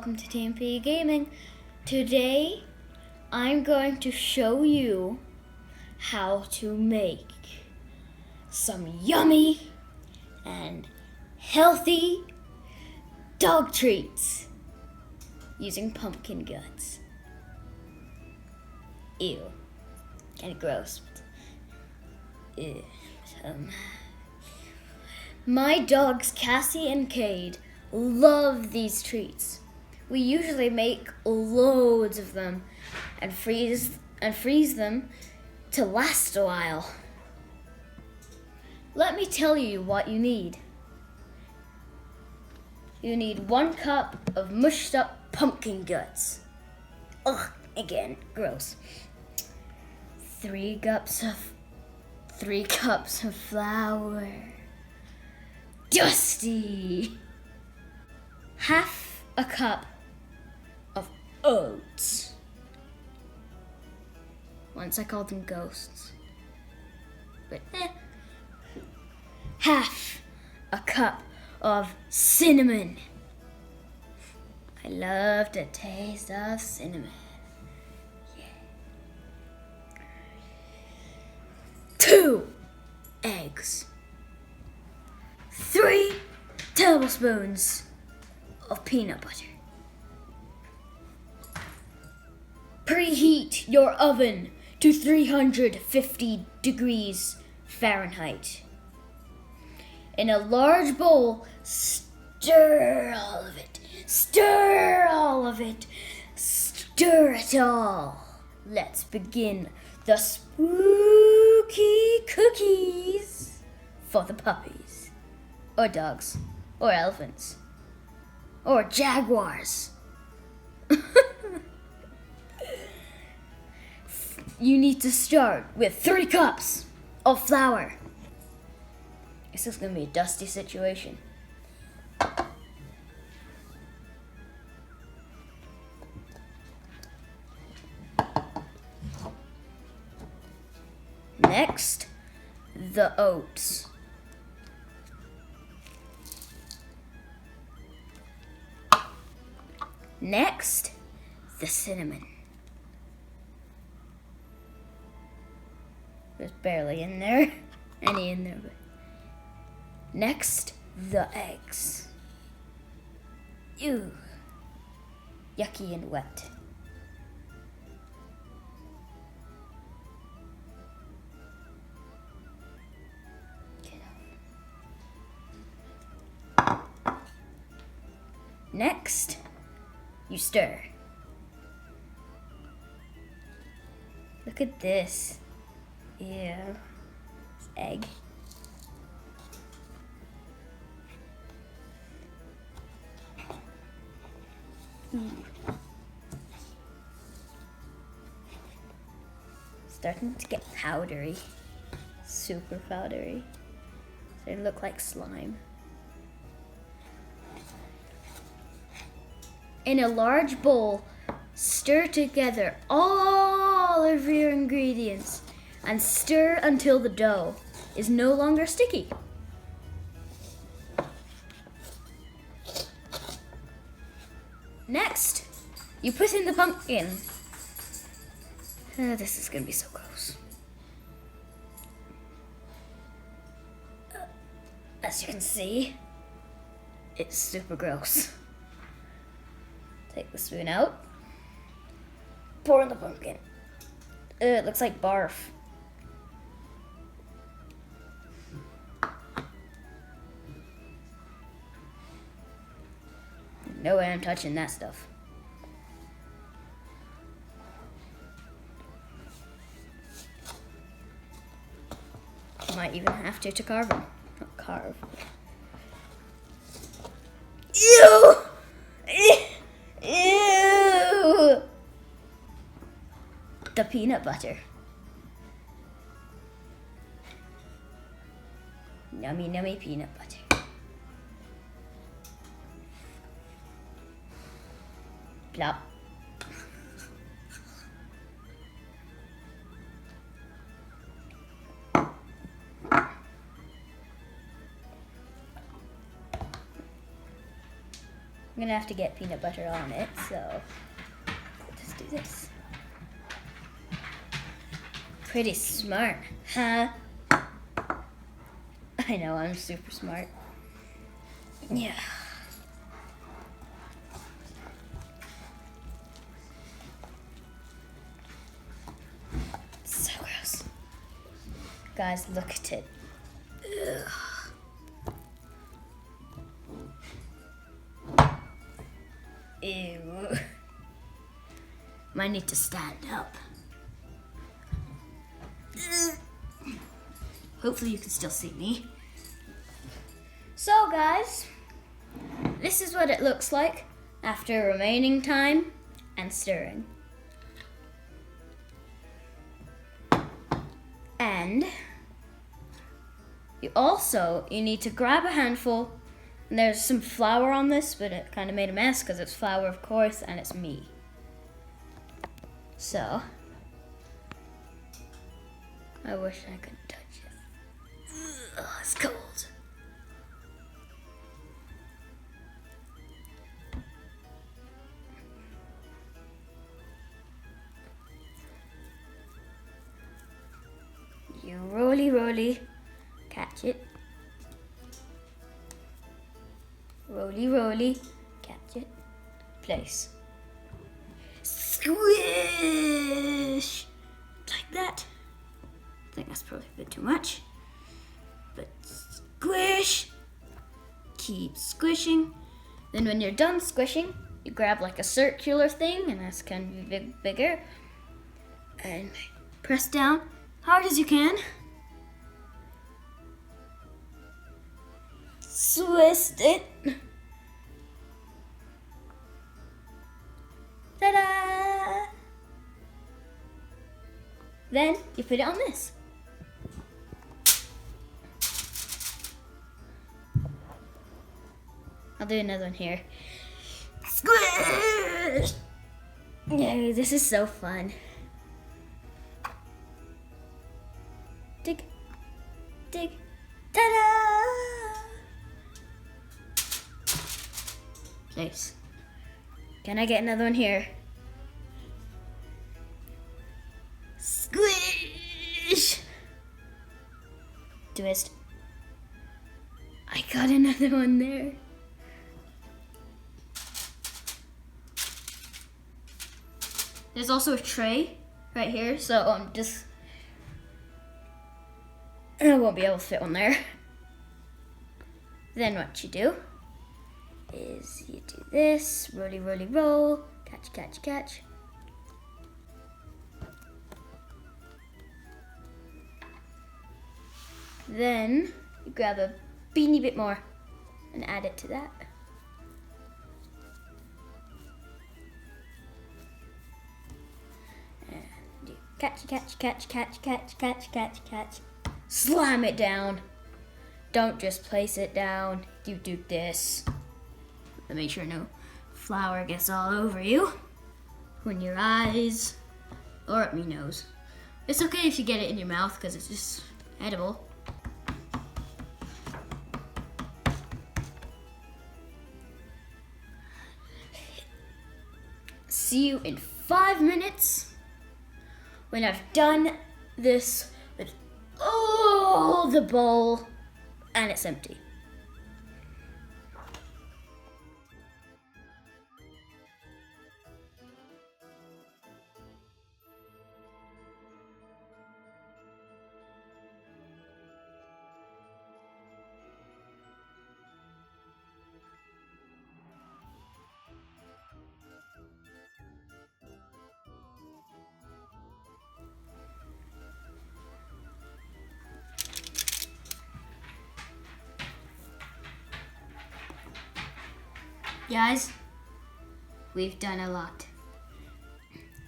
welcome to TMPGaming. Today, I'm going to show you how to make some yummy and healthy dog treats using pumpkin guts. Ew, kind of gross. Ew. My dogs Cassie and Cade love these treats. We usually make loads of them and freeze them to last a while. Let me tell you what you need. You need 1 cup of mushed up pumpkin guts. Ugh, again, gross. 3 cups of flour. Dusty. Half a cup of oats. Once I called them ghosts. But half a cup of cinnamon. I love the taste of cinnamon. Yeah. 2 eggs. 3 tablespoons of peanut butter. Preheat your oven to 350 degrees Fahrenheit. In a large bowl, stir all of it. Stir all of it. Stir it all. Let's begin the spooky cookies for the puppies, or dogs, or elephants, or jaguars. You need to start with 3 cups of flour. This is going to be a dusty situation. Next, the oats. Next, the cinnamon. There's barely any in there. But next, the eggs. Ew, yucky and wet. Next, you stir. Look at this. Ew. It's egg. Starting to get powdery. Super powdery. They look like slime. In a large bowl, stir together all of your ingredients and stir until the dough is no longer sticky. Next, you put in the pumpkin. This is gonna be so gross. As you can see, it's super gross. Take the spoon out. Pour in the pumpkin. It looks like barf. No way I'm touching that stuff. Might even have to carve them. Not carve. Ew! Ew! The peanut butter. Yummy, yummy peanut butter. Plop. I'm gonna have to get peanut butter on it, so just do this. Pretty smart, huh? I know, I'm super smart. Yeah. So gross. Guys, look at it. Ugh. Ew. Might need to stand up. Hopefully you can still see me. So guys, this is what it looks like after remaining time and stirring. And you need to grab a handful, and there's some flour on this, but it kind of made a mess because it's flour, of course, and it's me. So, I wish I could touch it. Ugh, it's cold. You roly, catch it. Roly, catch it. Place. Squish! Like that. I think that's probably a bit too much. But squish! Keep squishing. Then when you're done squishing, you grab like a circular thing, and that's kind of bigger. And press down hard as you can. Twist it. Ta-da! Then you put it on this. I'll do another one here. Squish! Yay, this is so fun. Dig, dig, ta-da! Nice. Can I get another one here? Squish! Twist. I got another one there. There's also a tray right here, so I won't be able to fit one there. Then what you do is you do this, roly, roll, catch, catch, catch. Then you grab a beanie bit more and add it to that. And do catch, catch, catch, catch, catch, catch, catch, catch. Slam it down. Don't just place it down. You do this. Make sure no flour gets all over you, or in your eyes, or up your nose. It's okay if you get it in your mouth because it's just edible. See you in 5 minutes when I've done this with all the bowl and it's empty. Guys, we've done a lot.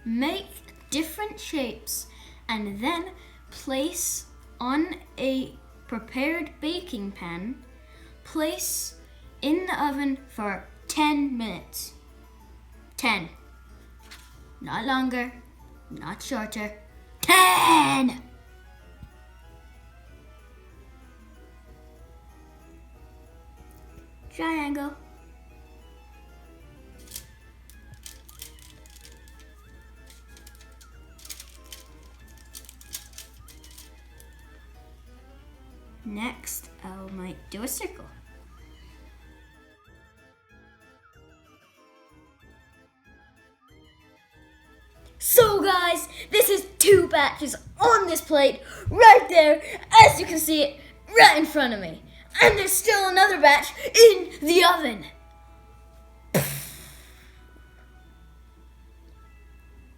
Make different shapes and then place on a prepared baking pan. Place in the oven for 10 minutes. 10. Not longer, not shorter. 10! Triangle. Next, I might do a circle. So guys, this is 2 batches on this plate right there, as you can see it right in front of me. And there's still another batch in the oven.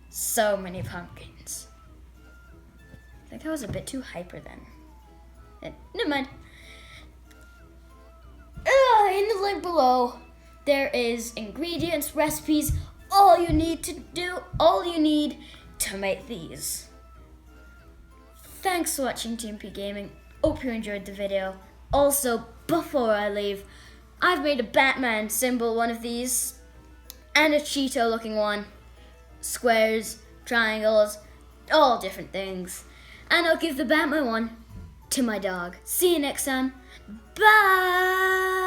So many pumpkins. I think I was a bit too hyper then. Never mind. In the link below, there is ingredients, recipes, all you need to make these. Thanks for watching TMP Gaming. Hope you enjoyed the video. Also, before I leave, I've made a Batman symbol, one of these, and a Cheeto looking one. Squares, triangles, all different things. And I'll give the Batman one to my dog. See you next time. Bye!